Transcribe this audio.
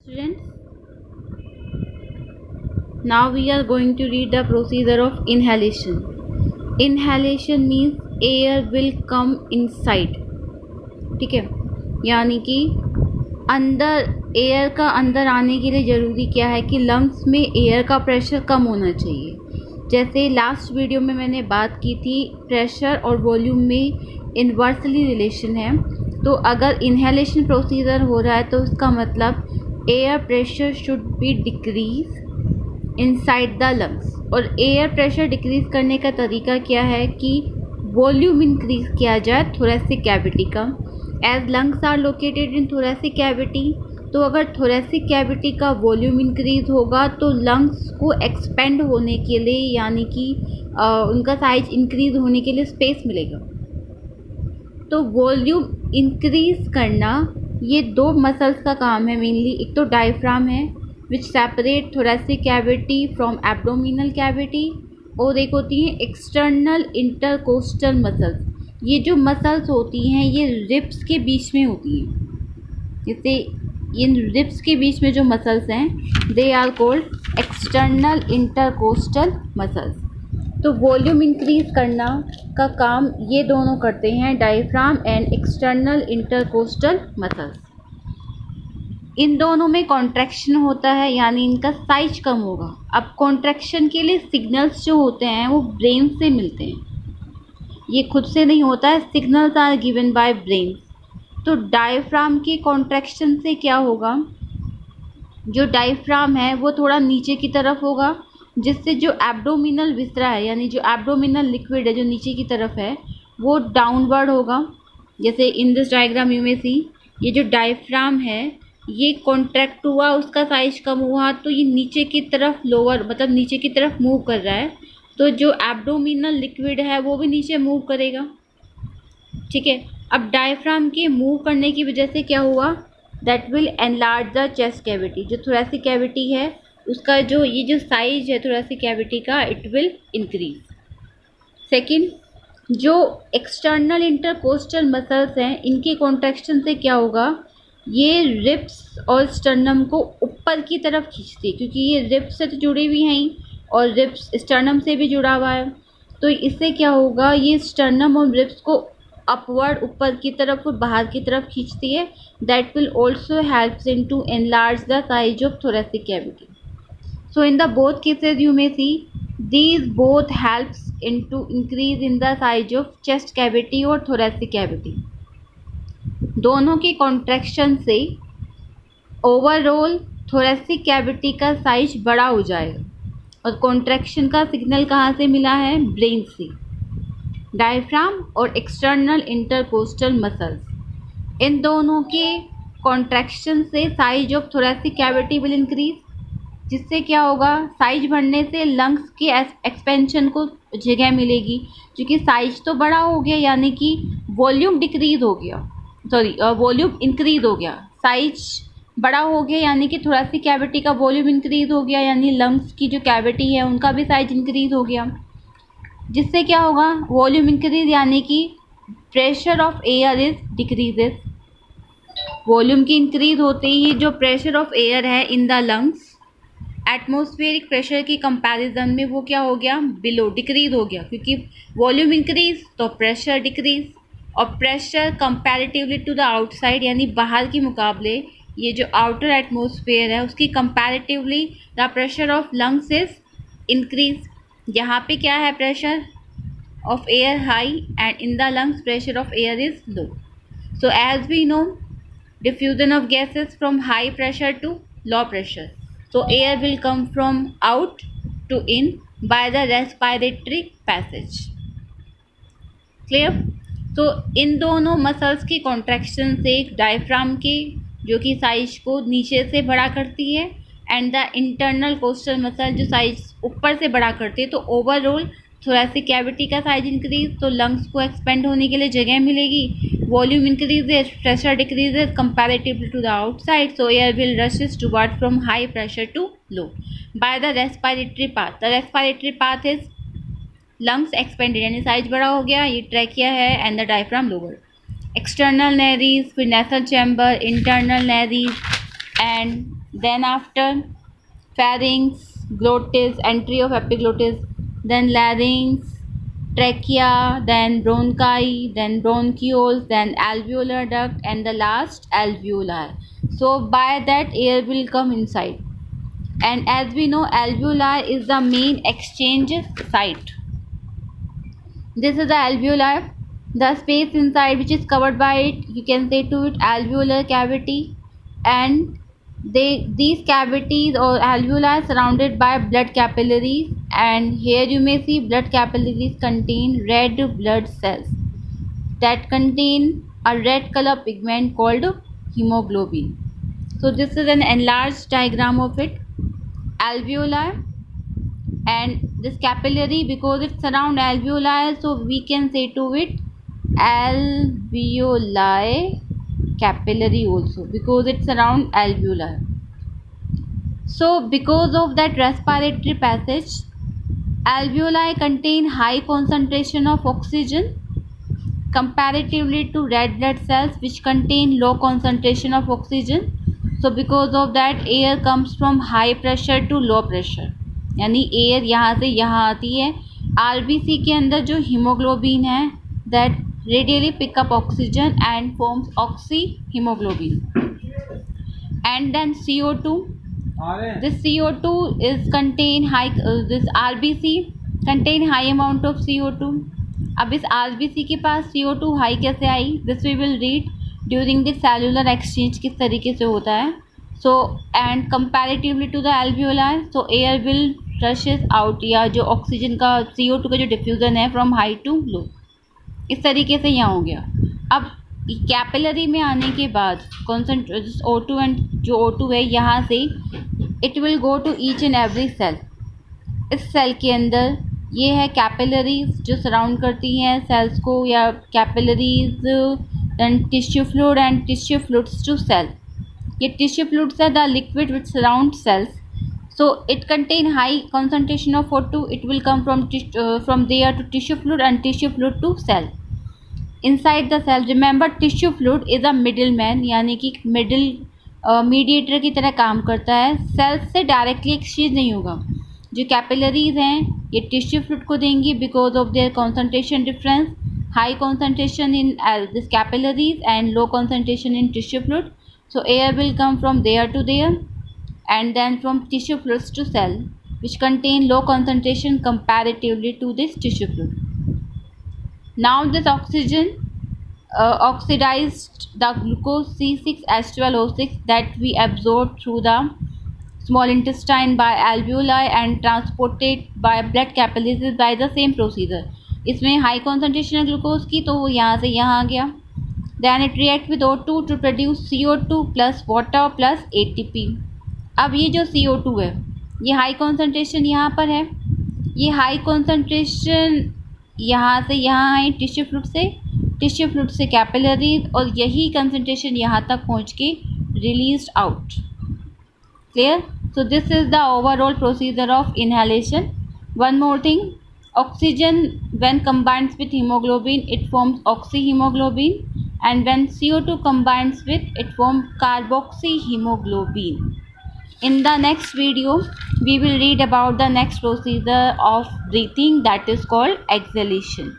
Students, now we are going to read the procedure of inhalation. Inhalation means air will come inside. ठीक है, यानी कि अंदर air का अंदर आने के लिए ज़रूरी क्या है कि लंग्स में एयर का प्रेशर कम होना चाहिए. जैसे लास्ट वीडियो में मैंने बात की थी, प्रेशर और वॉल्यूम में इन्वर्सली रिलेशन है. तो अगर इनहेलेशन प्रोसीजर हो रहा है तो उसका मतलब air pressure should be decrease inside the lungs. और एयर प्रेशर डिक्रीज करने का तरीका क्या है कि वॉल्यूम इंक्रीज किया जाए थोरेसिक कैविटी का. As lungs are located in thoracic cavity, तो अगर थोरेसिक कैविटी का वॉल्यूम इंक्रीज होगा तो लंग्स को एक्सपेंड होने के लिए यानी कि उनका साइज इंक्रीज होने के लिए स्पेस मिलेगा. तो वॉल्यूम इंक्रीज करना ये दो मसल्स का काम है मेनली. एक तो डायफ्राम है विच separate thoracic cavity from abdominal cavity, और एक होती है एक्सटर्नल इंटरकोस्टल मसल्स. ये जो मसल्स होती हैं ये रिब्स के बीच में होती हैं. जैसे इन रिब्स के बीच में जो मसल्स हैं they are called external intercostal muscles. तो वॉल्यूम इंक्रीज करना का काम ये दोनों करते हैं, diaphragm and external intercostal muscles. इन दोनों में कॉन्ट्रैक्शन होता है यानी इनका साइज कम होगा. अब कॉन्ट्रैक्शन के लिए सिग्नल्स जो होते हैं वो ब्रेन से मिलते हैं, ये खुद से नहीं होता है. Signals are given by brain. तो डायफ्राम के कॉन्ट्रैक्शन से क्या होगा, जो डायफ्राम है वो थोड़ा नीचे की तरफ होगा, जिससे जो एब्डोमिनल विसरा है यानी जो एब्डोमिनल लिक्विड है जो नीचे की तरफ है वो डाउनवर्ड होगा. जैसे इन दिस डायग्राम यू में सी, ये जो डायफ्राम है ये कॉन्ट्रैक्ट हुआ, उसका साइज कम हुआ तो ये नीचे की तरफ लोअर मतलब नीचे की तरफ मूव कर रहा है. तो जो एब्डोमिनल लिक्विड है वो भी नीचे मूव करेगा. ठीक है, अब डायफ्राम के मूव करने की वजह से क्या हुआ, that will enlarge the chest cavity. जो थोरेसिक कैविटी है उसका जो ये जो साइज है थोरेसिक कैविटी का इट विल इंक्रीज. सेकंड, जो एक्सटर्नल इंटरकोस्टल मसल्स हैं इनके कॉन्ट्रैक्शन से क्या होगा, ये रिब्स और स्टर्नम को ऊपर की तरफ खींचती है, क्योंकि ये रिब्स से तो जुड़ी हुई हैं और रिब्स स्टर्नम से भी जुड़ा हुआ है. तो इससे क्या होगा, ये स्टर्नम और रिब्स को अपवर्ड ऊपर की तरफ और बाहर की तरफ खींचती है. That will also helps in to enlarge the size of thoracic cavity. So in the both cases you may see these both helps into increase in the size of chest cavity और thoracic cavity. दोनों की contraction से overall thoracic cavity का size बड़ा हो जाएगा. और contraction का सिग्नल कहाँ से मिला है, ब्रेन से. डायफ्राम और एक्सटर्नल इंटरकोस्टल मसल्स, इन दोनों के कॉन्ट्रैक्शन से size of thoracic cavity will increase. जिससे क्या होगा, साइज बढ़ने से लंग्स के एक्सपेंशन को जगह मिलेगी. क्योंकि साइज तो बड़ा हो गया यानी कि वॉल्यूम डिक्रीज हो गया, वॉल्यूम इंक्रीज हो गया. साइज बड़ा हो गया यानी कि थोरेसिक कैविटी का वॉल्यूम इंक्रीज हो गया, यानी लंग्स की जो कैविटी है उनका भी साइज इंक्रीज हो गया. जिससे क्या होगा, वॉल्यूम इंक्रीज यानी कि pressure of air is decreases. Volume की इंक्रीज होते ही जो प्रेशर ऑफ एयर है इन द लंग्स एटमॉस्फेरिक प्रेशर की कंपैरिजन में वो क्या हो गया, बिलो डिक्रीज हो गया. क्योंकि वॉल्यूम इंक्रीज तो प्रेशर डिक्रीज, और pressure comparatively to the outside यानी बाहर के मुकाबले ये जो आउटर एटमॉस्फेयर है उसकी comparatively the pressure of lungs is increase. यहाँ पे क्या है, pressure of air high and in the lungs pressure of air is low. So as we know diffusion of gases from high pressure to low pressure. So air will come from out to in by the respiratory passage. Clear? तो इन दोनों muscles की contraction से diaphragm के जो कि size को नीचे से बड़ा करती है and the internal costal muscle जो साइज ऊपर से बड़ा करती है, तो ओवरऑल थोरेसिक कैविटी का साइज इंक्रीज, तो लंग्स को एक्सपेंड होने के लिए जगह मिलेगी. Volume increases, pressure decreases comparatively to the outside, so air will rushes toward from high pressure to low by the respiratory path. The respiratory path is lungs expanded यानी size बड़ा हो गया, ये ट्रैकिया है and the diaphragm lower. External nares, फिर nasal chamber, internal nares, and then after pharynx, glottis, entry of epiglottis, then larynx, trachea, then bronchi, then bronchioles, then alveolar duct, and the last alveolar. So by that air will come inside. And as we know, alveolar is the main exchange site. This is the alveolar, the space inside which is covered by it. You can say to it alveolar cavity, and these cavities or alveoli surrounded by blood capillaries, and here you may see blood capillaries contain red blood cells that contain a red color pigment called hemoglobin. So this is an enlarged diagram of it. Alveoli, and this capillary, because it surround alveoli, so we can say to it alveoli capillary also, because it surround alveoli. So because of that respiratory passage, alveoli contain high concentration of oxygen comparatively to red blood cells which contain low concentration of oxygen. So because of that air comes from high pressure to low pressure, यानी air यहाँ से यहाँ आती है. RBC के अंदर जो haemoglobin है that radially pickup oxygen and forms oxy haemoglobin. And then CO2, this CO2 is contain high, this RBC contain high amount of CO2. अब इस RBC के पास CO2 हाई कैसे आई, this we will read during the cellular exchange किस तरीके से होता है. So and comparatively to the alveoli, so air will rushes out, या जो ऑक्सीजन का CO2 का जो डिफ्यूज़न है फ्रॉम हाई टू लो, इस तरीके से यहाँ हो गया. अब कैपिलरी में आने के बाद कॉन्सेंट्रेट O2 एंड जो O2 है यहाँ से it will go to each and every cell. इस सेल के अंदर ये है कैपिलरीज जो सराउंड करती हैं सेल्स को, या capillaries and tissue fluid and tissue fluids to cell. ये टिश्यू फ्लूइड्स है the liquid which surround cells. So it contain high concentration of O2. It will come from there to tissue fluid and tissue fluid to cell. Inside the cell, remember tissue fluid is a middleman, यानी कि middle mediator की तरह काम करता है. Sales से directly exchange नहीं होगा. जो कैपिलरीज हैं ये टिश्यू फ्लूइड को देंगी because of their concentration difference, high concentration in this capillaries and low concentration in tissue fluid. So air will come from there to there, and then from tissue fluids to cell which contain low concentration comparatively to this tissue fluid. Now this oxygen oxidized the glucose C6H12O6 that we absorb through the small intestine by alveoli and transported by blood capillaries by the same procedure. इसमें high concentration है glucose की, तो वो यहाँ से यहाँ आ गया. Then it react with O2 to produce CO2 plus water plus ATP. अब ये जो CO2 है ये हाई कॉन्सेंट्रेशन यहाँ पर है, ये हाई कॉन्सेंट्रेशन यहाँ से यहाँ आई टिश्यू फ्लूइड से, टिश्यू फ्लूइड से कैपिलरीज, और यही कंसंट्रेशन यहाँ तक पहुँच के released out. Clear? So this is the overall procedure of inhalation. One more thing, oxygen when combines with hemoglobin it forms oxyhemoglobin, and when CO2 combines with it forms carboxyhemoglobin. In the next video we will read about the next procedure of breathing, that is called exhalation.